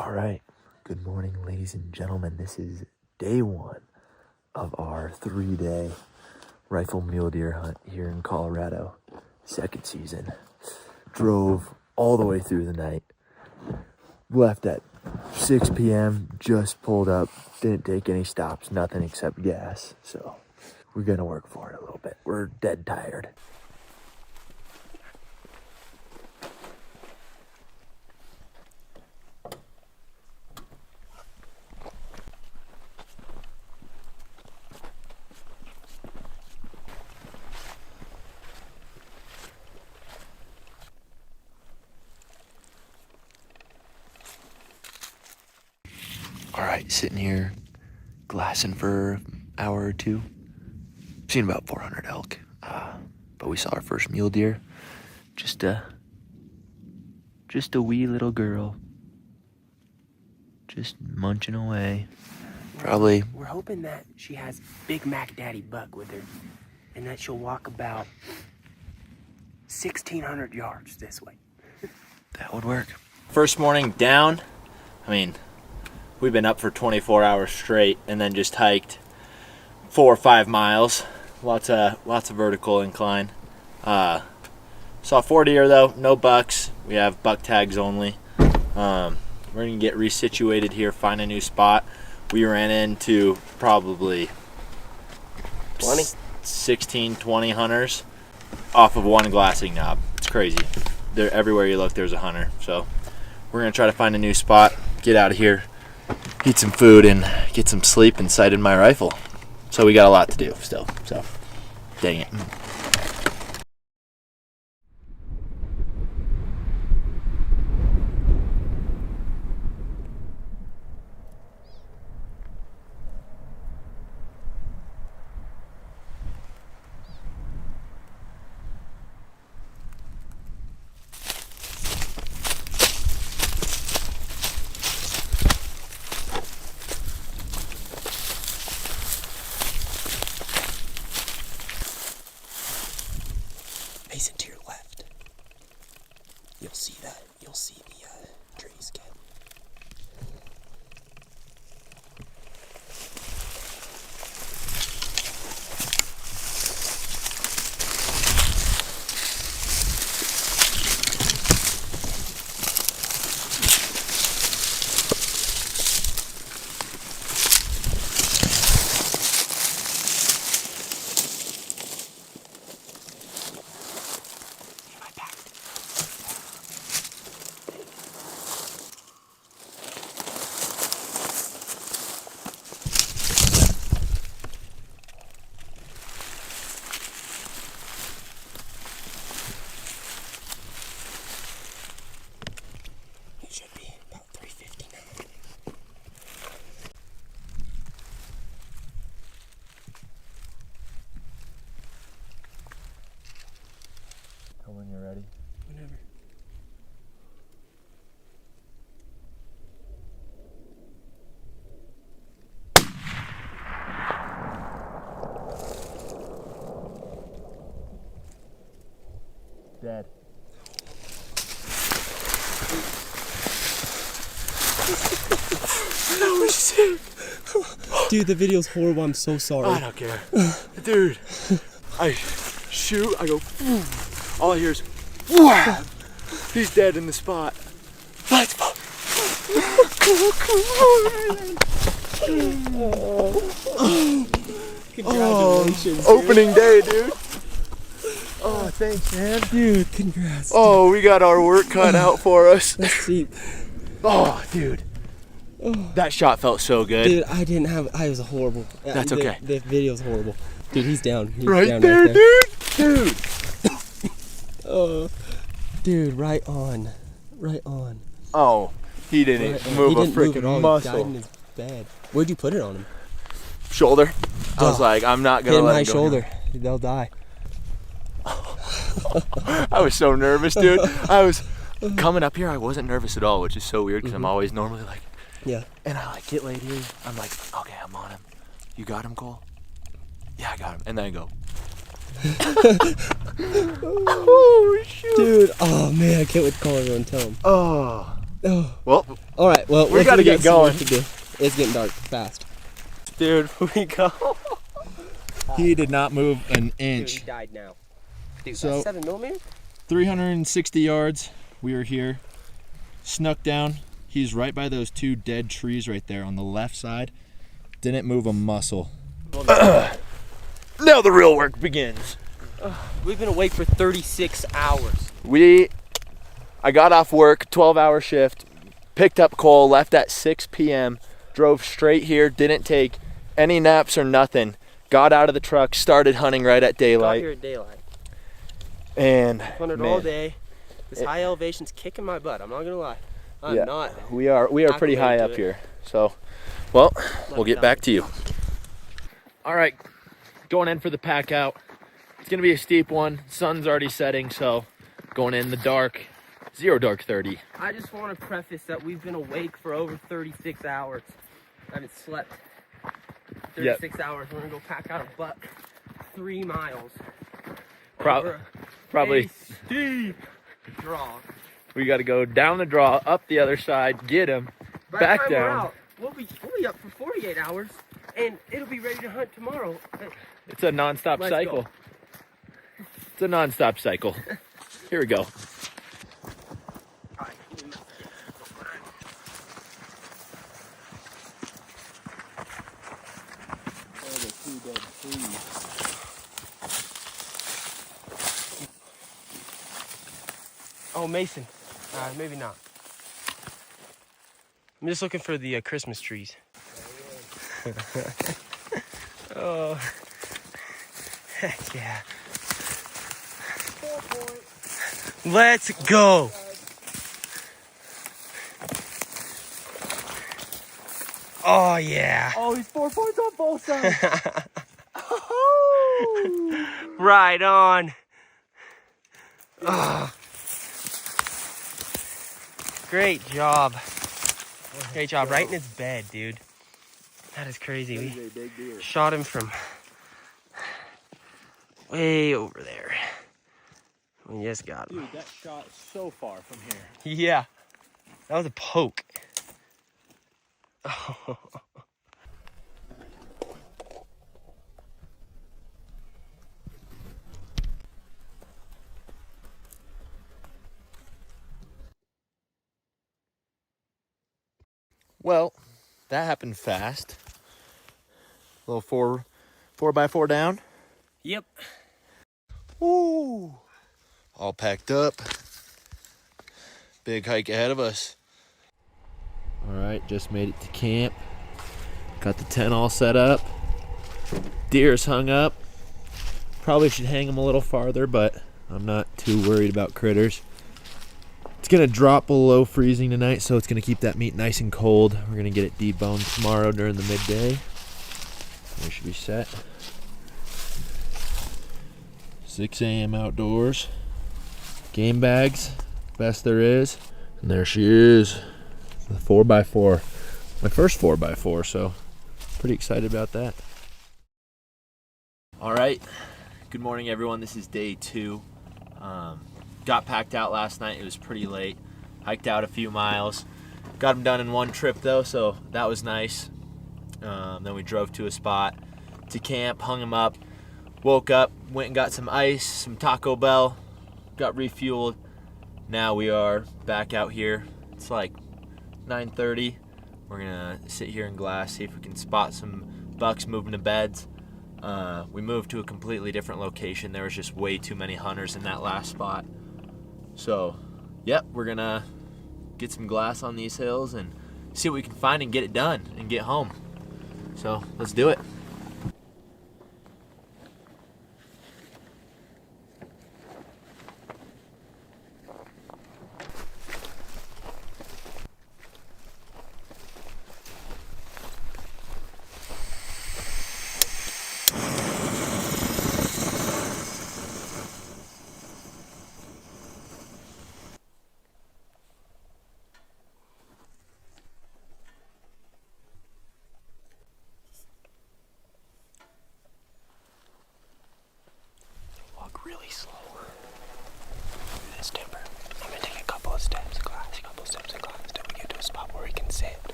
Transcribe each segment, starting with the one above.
All right. Good morning, ladies and gentlemen. This is day one of our 3-day rifle mule deer hunt here in Colorado. Second season. Drove all the way through the night. Left at 6 p.m. Just pulled up. Didn't take any stops. Nothing except gas. So we're going to work for it a little bit. We're dead tired. All right, sitting here, glassing for an hour or two. Seen about 400 elk, but we saw our first mule deer. Just a wee little girl, just munching away. Probably. We're hoping that she has Big Mac Daddy Buck with her, and that she'll walk about 1,600 yards this way. That would work. First morning down. I mean, we've been up for 24 hours straight and then just hiked 4 or 5 miles. Lots of vertical incline. Saw 4 deer though, no bucks. We have buck tags only. We're gonna get resituated here, find a new spot. We ran into probably 16, 20 hunters off of one glassing knob. It's crazy. They're everywhere you look, there's a hunter. So we're gonna try to find a new spot, get out of here, eat some food, and get some sleep and sight in my rifle. So we got a lot to do still. So dang it. Facing to your left, you'll see the trees, kid. Should be about 350 now. Tell when you're ready. Whenever. Dead. That was sick. Dude, the video's horrible. I'm so sorry. I don't care. Dude, I shoot, I go, all I hear is, wow, he's dead in the spot. Let's go. Congratulations. Opening day, dude. Oh, thanks, man. Dude, congrats. Oh, we got our work cut out for us. That's deep. Oh, dude. That shot felt so good. Dude, I was horrible. That's okay. The video's horrible. Dude, he's down. He's Right down there, right there. dude. Dude, right on. Right on. Oh, he didn't Right on. move He a didn't move at all. freaking He muscle. died in his bed. Where'd you put it on him? Shoulder. I was like, I'm not Hit gonna him let my him go shoulder. They'll die. I was so nervous, dude. I was coming up here. I wasn't nervous at all, which is so weird because I'm always normally like, Yeah. and I like get laid here. I'm like, okay, I'm on him. You got him, Cole? Yeah, I got him. And then I go. Oh shoot, Dude, oh man, I can't wait to call everyone and tell them. oh, Well, All right, well, we gotta get going. To do. It's getting dark fast. Dude, we go. He did not move an inch. Dude, he died now. Dude, So, that's 7mm? 360 yards. We were here. Snuck down. He's right by those two dead trees right there on the left side. Didn't move a muscle. Now the real work begins. We've been awake for 36 hours. I got off work, 12-hour shift, picked up Cole, left at 6 p.m., drove straight here, didn't take any naps or nothing. Got out of the truck, started hunting right at Got daylight. here at daylight. And Hunted all day. This high elevation's kicking my butt. I'm not gonna lie. I'm not. We are pretty high up here. So, well, we'll get back to you. All right, going in for the pack out. It's gonna be a steep one. Sun's already setting, so going in the dark. 0 dark 30. I just want to preface that we've been awake for over 36 hours. I haven't slept 36 hours. We're gonna go pack out a buck 3 miles. Probably. A steep draw. We got to go down the draw, up the other side, get him, back down. We're out, we'll be up for 48 hours, and it'll be ready to hunt tomorrow. It's a non-stop cycle. It's a non-stop cycle. Here we go. Oh, Mason. Maybe not. I'm just looking for the Christmas trees. Oh, heck yeah. Let's go. Oh, yeah. Oh, he's 4 points on both sides. Right on. Oh. Great job. Great job. Right in his bed, dude. That is crazy. We shot him from way over there. We just got him. Dude, that shot is so far from here. Yeah. That was a poke. Oh. Well, that happened fast. A little 4x4 down. Yep. Woo! All packed up. Big hike ahead of us. All right, just made it to camp. Got the tent all set up. Deer's hung up. Probably should hang them a little farther, but I'm not too worried about critters. It's gonna drop below freezing tonight, so it's gonna keep that meat nice and cold. We're gonna get it deboned tomorrow during the midday. We should be set. 6 a.m. outdoors. Game bags, best there is. And there she is, the 4x4. My first 4x4, so pretty excited about that. All right, good morning everyone. This is day 2. Got packed out last night. It was pretty late. Hiked out a few miles. Got them done in one trip though, so that was nice. Then we drove to a spot to camp, hung them up, woke up, went and got some ice, some Taco Bell, got refueled. Now we are back out here. It's like 9:30. We're gonna sit here in glass, see if we can spot some bucks moving to beds. We moved to a completely different location. There was just way too many hunters in that last spot. So, yep, we're gonna get some glass on these hills and see what we can find and get it done and get home. So, let's do it.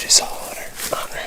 just saw Hunter.